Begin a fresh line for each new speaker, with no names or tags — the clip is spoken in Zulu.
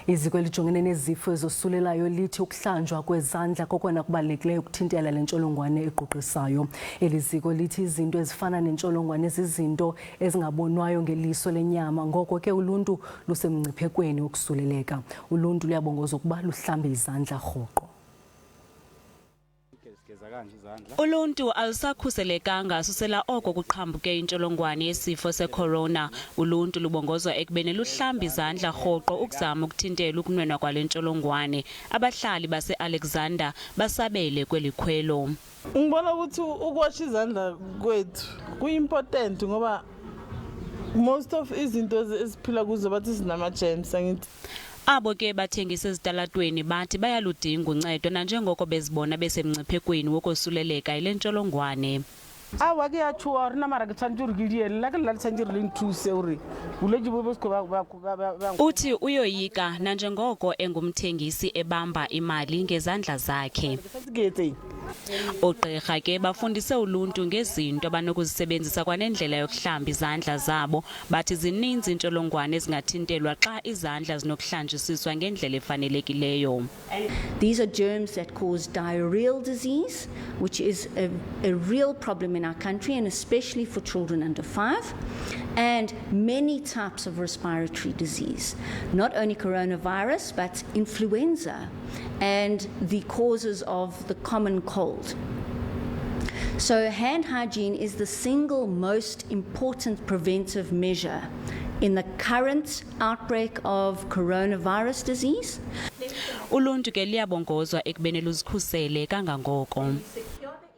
Iziko elijongene nezifo ezosulelayo lithi ukuhlanjwa kwezandla kokona kubalulekileyo ukuthintela lentsholongwane egqugqisayo. Eliziko lithi izinto ezifana neentsholongwane zizinto ezingabonwayo ngeliso lenyama, ngoko ke uluntu lusemngciphekweni wokusuleleka. Uluntu luyabongozwa ukuba luhlambe izandla rhoqo.
Uluntu alusakhuselekanga susela oko kuqhambuke intsholongwane yesifo secorona. Uluntu lubongozwa ekubeni luhlambe izandla rhoqo ukuzama ukuthintela ukunwenwa kwale ntsholongwane. Abahlali base-Alexander basabele kweli khwelo.
Ngibona ukuthi ukuwasha izandla kwethu kuimportant ngoba most of izinto eziphila kuzo bathi sinama-germs angithi.
Abo ke bathengisa ezitalatweni bathi bayaludinga uncedo nanjengoko bezibona besemngciphekweni wokosuleleka yile ntsholongwane.
Awa ke yachuwa rina mara ke tsanjuri giliele la ke la tsanjuri lintuse uri uleji bobesko ba
uthi uyoyika nanjengoko engumthengisi ebamba imali ngezandla zakhe. Oogqirha ke bafundise uluntu ngezinto abanokuzisebenzisa kwanendlela yokuhlamba izandla zabo. Bathi zininzi intsholongwane ezingathintelwa xa izandla zinokuhlanjisiswa ngendlela efanelekileyo.
These are germs that cause diarrheal disease, which is a real problem in our country, and especially for children under 5, and many types of respiratory disease, not only coronavirus but influenza and the causes of the common cold. So hand hygiene is the single most important preventive measure in the current outbreak of coronavirus disease.
Uluntu ke liyabongozwa ekubeni luzikhusele kangangoko.